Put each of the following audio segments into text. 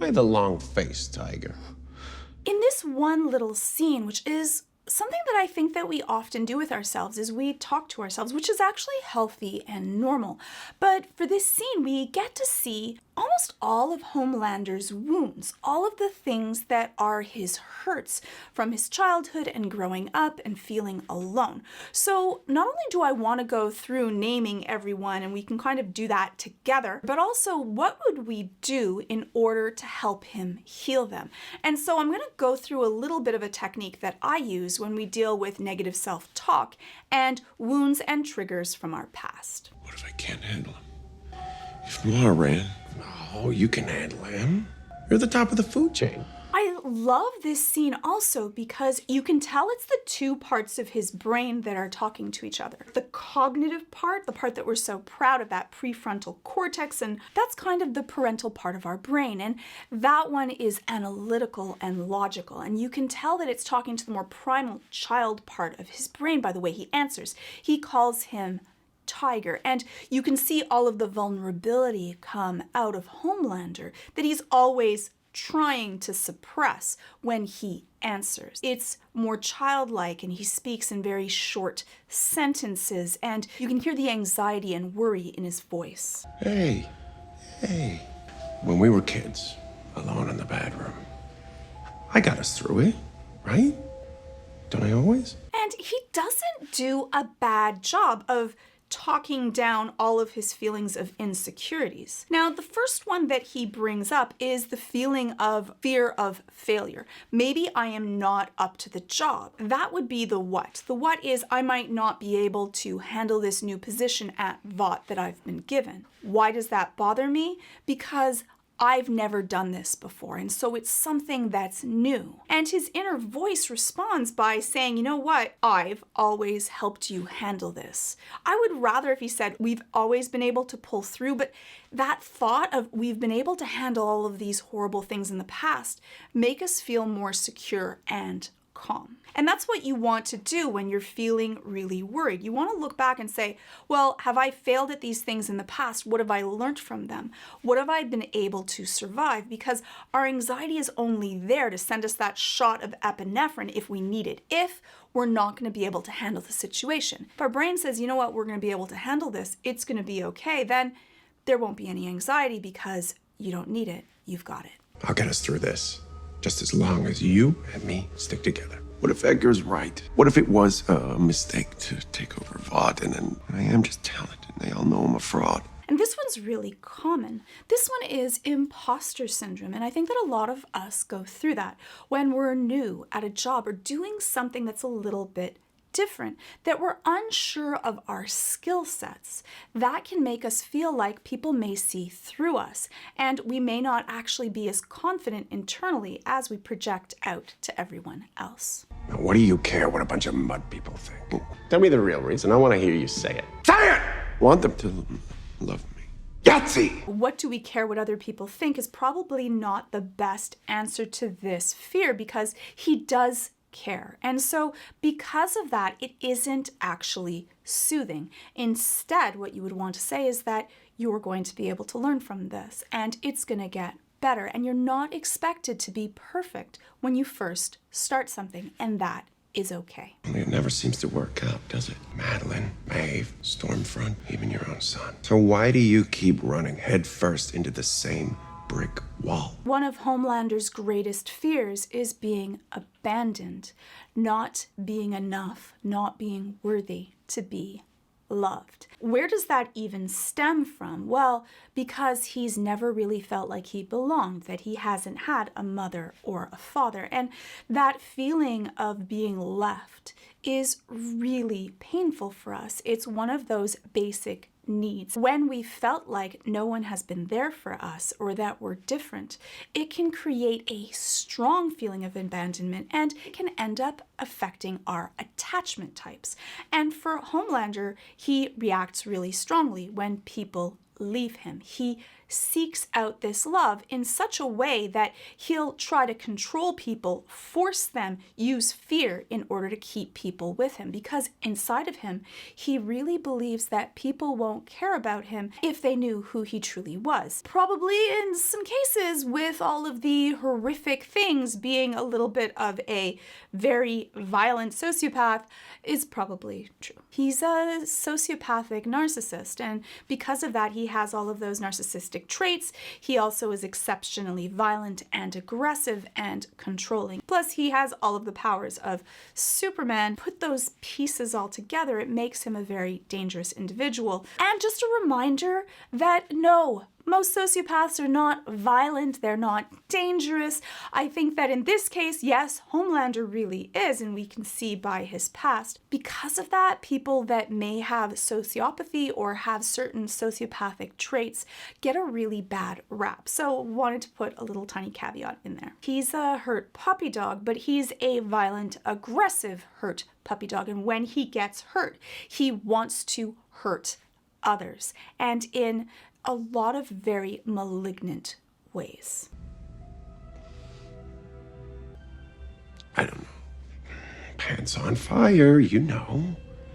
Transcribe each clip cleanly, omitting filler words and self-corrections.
Why the long face, Tiger? In this one little scene, which is something that I think that we often do with ourselves, is we talk to ourselves, which is actually healthy and normal. But for this scene, we get to see almost all of Homelander's wounds, all of the things that are his hurts from his childhood and growing up and feeling alone. So not only do I want to go through naming everyone, and we can kind of do that together, but also what would we do in order to help him heal them? And so I'm going to go through a little bit of a technique that I use when we deal with negative self-talk and wounds and triggers from our past. What if I can't handle him? If Noir ran... Oh, you can handle him. You're the top of the food chain. I love this scene also because you can tell it's the two parts of his brain that are talking to each other. The cognitive part, the part that we're so proud of, that prefrontal cortex, and that's kind of the parental part of our brain. And that one is analytical and logical. And you can tell that it's talking to the more primal child part of his brain by the way he answers. He calls him Tiger, and you can see all of the vulnerability come out of Homelander that he's always trying to suppress when he answers. It's more childlike, and he speaks in very short sentences, and you can hear the anxiety and worry in his voice. Hey. When we were kids, alone in the bedroom, I got us through it, right? Don't I always? And he doesn't do a bad job of talking down all of his feelings of insecurities. Now, the first one that he brings up is the feeling of fear of failure. Maybe I am not up to the job. That would be the what. The what is I might not be able to handle this new position at Vought that I've been given. Why does that bother me? Because I've never done this before, and so it's something that's new. And his inner voice responds by saying, you know what? I've always helped you handle this. I would rather if he said, we've always been able to pull through, but that thought of we've been able to handle all of these horrible things in the past make us feel more secure and calm. And that's what you want to do when you're feeling really worried. You want to look back and say, well, have I failed at these things in the past? What have I learned from them? What have I been able to survive? Because our anxiety is only there to send us that shot of epinephrine if we need it, if we're not going to be able to handle the situation. If our brain says, you know what, we're going to be able to handle this, it's going to be okay, then there won't be any anxiety because you don't need it. You've got it. I'll get us through this, just as long as you and me stick together. What if Edgar's right? What if it was a mistake to take over Vought and then I am just talented and they all know I'm a fraud? And this one's really common. This one is imposter syndrome, and I think that a lot of us go through that when we're new at a job or doing something that's a little bit different, that we're unsure of our skill sets. That can make us feel like people may see through us, and we may not actually be as confident internally as we project out to everyone else. Now, what do you care what a bunch of mud people think? Tell me the real reason. I want to hear you say it. Say it! Want them to love me. Yahtzee! What do we care what other people think is probably not the best answer to this fear, because he does care. And so because of that, it isn't actually soothing. Instead, what you would want to say is that you're going to be able to learn from this and it's going to get better. And you're not expected to be perfect when you first start something, and that is okay. It never seems to work out, does it? Madeline, Maeve, Stormfront, even your own son. So why do you keep running headfirst into the same brick wall? One of Homelander's greatest fears is being abandoned, not being enough, not being worthy to be loved. Where does that even stem from? Well, because he's never really felt like he belonged, that he hasn't had a mother or a father. And that feeling of being left is really painful for us. It's one of those basic needs. When we felt like no one has been there for us or that we're different, it can create a strong feeling of abandonment, and it can end up affecting our attachment types. And for Homelander, he reacts really strongly when people leave him. He seeks out this love in such a way that he'll try to control people, force them, use fear in order to keep people with him, because inside of him, he really believes that people won't care about him if they knew who he truly was. Probably in some cases, with all of the horrific things, being a little bit of a very violent sociopath is probably true. He's a sociopathic narcissist, and because of that, he has all of those narcissistic traits. He also is exceptionally violent and aggressive and controlling. Plus, he has all of the powers of Superman. Put those pieces all together, it makes him a very dangerous individual. And just a reminder that no, most sociopaths are not violent, they're not dangerous. I think that in this case, yes, Homelander really is, and we can see by his past. Because of that, people that may have sociopathy or have certain sociopathic traits get a really bad rap. So wanted to put a little tiny caveat in there. He's a hurt puppy dog, but he's a violent, aggressive hurt puppy dog. And when he gets hurt, he wants to hurt others. And in a lot of very malignant ways. I don't know. Pants on fire, you know.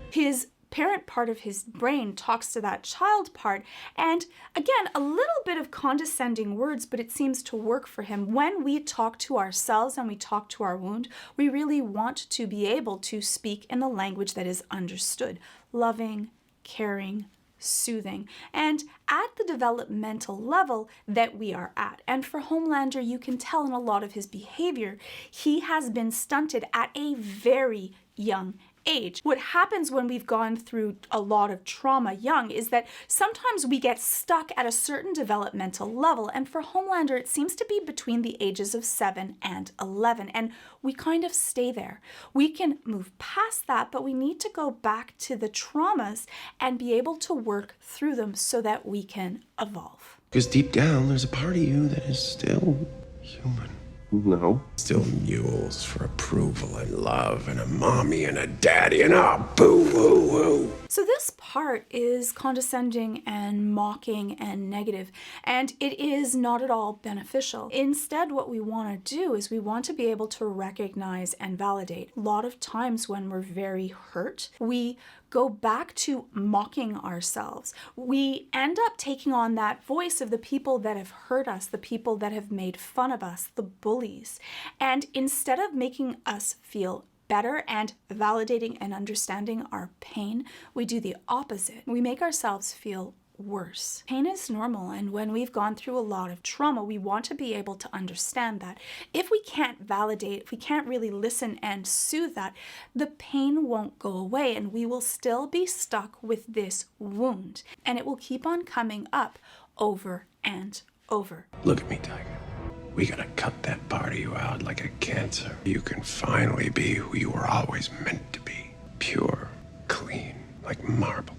His parent part of his brain talks to that child part, and again, a little bit of condescending words, but it seems to work for him. When we talk to ourselves and we talk to our wound, we really want to be able to speak in the language that is understood. Loving, caring, soothing, and at the developmental level that we are at. And for Homelander, you can tell in a lot of his behavior, he has been stunted at a very young age. What happens when we've gone through a lot of trauma young is that sometimes we get stuck at a certain developmental level, and for Homelander it seems to be between the ages of 7 and 11, and we kind of stay there. We can move past that, but we need to go back to the traumas and be able to work through them so that we can evolve. Because deep down, there's a part of you that is still human. No. Still mules for approval and love and a mommy and a daddy and a boo-hoo-hoo. So this part is condescending and mocking and negative, and it is not at all beneficial. Instead, what we want to do is we want to be able to recognize and validate. A lot of times when we're very hurt, we go back to mocking ourselves. We end up taking on that voice of the people that have hurt us, the people that have made fun of us, the bullies. And instead of making us feel better and validating and understanding our pain, we do the opposite. We make ourselves feel worse. Pain is normal, and when we've gone through a lot of trauma, we want to be able to understand that. If we can't validate, if we can't really listen and soothe that, the pain won't go away, and we will still be stuck with this wound, and it will keep on coming up over and over. Look at me, Tiger. We gotta cut that part of you out like a cancer. You can finally be who you were always meant to be. Pure, clean, like marble.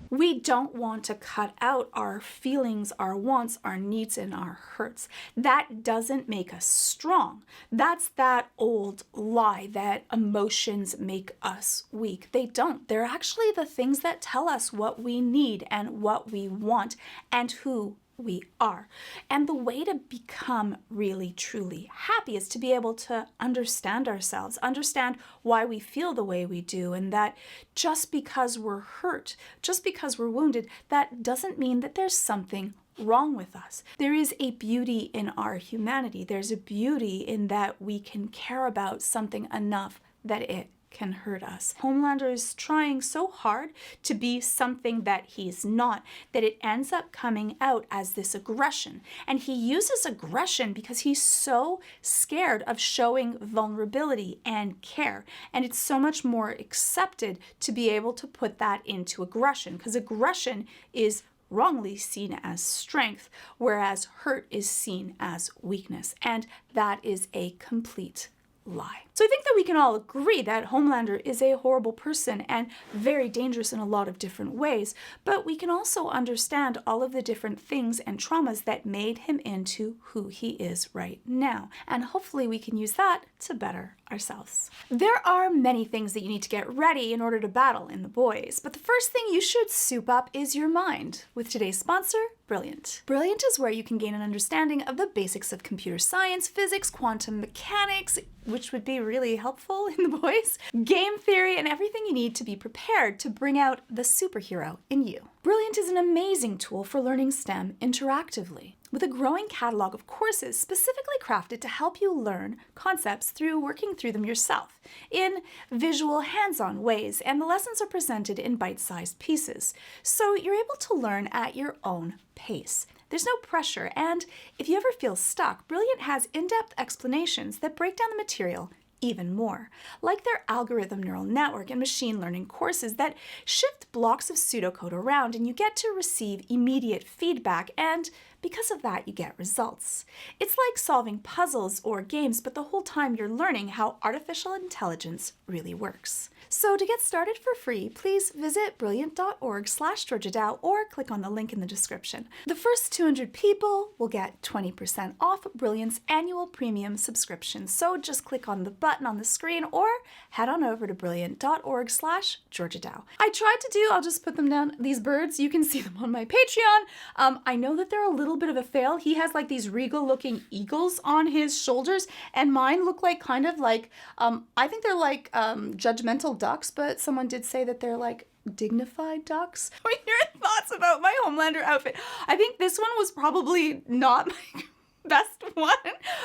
We don't want to cut out our feelings, our wants, our needs, and our hurts. That doesn't make us strong. That's that old lie that emotions make us weak. They don't. They're actually the things that tell us what we need and what we want and who we are. And the way to become really, truly happy is to be able to understand ourselves, understand why we feel the way we do, and that just because we're hurt, just because we're wounded, that doesn't mean that there's something wrong with us. There is a beauty in our humanity. There's a beauty in that we can care about something enough that it can hurt us. Homelander is trying so hard to be something that he's not, that it ends up coming out as this aggression. And he uses aggression because he's so scared of showing vulnerability and care. And it's so much more accepted to be able to put that into aggression, because aggression is wrongly seen as strength, whereas hurt is seen as weakness. And that is a complete lie. So So I think that we can all agree that Homelander is a horrible person and very dangerous in a lot of different ways, but we can also understand all of the different things and traumas that made him into who he is right now. And hopefully we can use that to better ourselves. There are many things that you need to get ready in order to battle in The Boys, but the first thing you should soup up is your mind with today's sponsor, Brilliant. Brilliant is where you can gain an understanding of the basics of computer science, physics, quantum mechanics, which would be really helpful in The Boys, game theory, and everything you need to be prepared to bring out the superhero in you. Brilliant is an amazing tool for learning STEM interactively, with a growing catalog of courses specifically crafted to help you learn concepts through working through them yourself in visual, hands-on ways, and the lessons are presented in bite-sized pieces, so you're able to learn at your own pace. There's no pressure, and if you ever feel stuck, Brilliant has in-depth explanations that break down the material even more, like their algorithm neural network and machine learning courses that shift blocks of pseudocode around, and you get to receive immediate feedback, and because of that, you get results. It's like solving puzzles or games, but the whole time you're learning how artificial intelligence really works. So to get started for free, please visit brilliant.org/Georgia Dow or click on the link in the description. The first 200 people will get 20% off Brilliant's annual premium subscription. So just click on the button on the screen or head on over to brilliant.org/Georgia Dow. I'll just put them down, these birds, you can see them on my Patreon. I know that they're a little bit of a fail. He has like these regal looking eagles on his shoulders, and mine look like kind of like, I think they're like judgmental ducks, but someone did say that they're like dignified ducks. What are your thoughts about my Homelander outfit? I think this one was probably not my best one,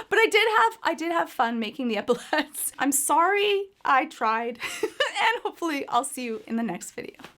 but I did have fun making the epaulets. I'm sorry I tried, and hopefully I'll see you in the next video.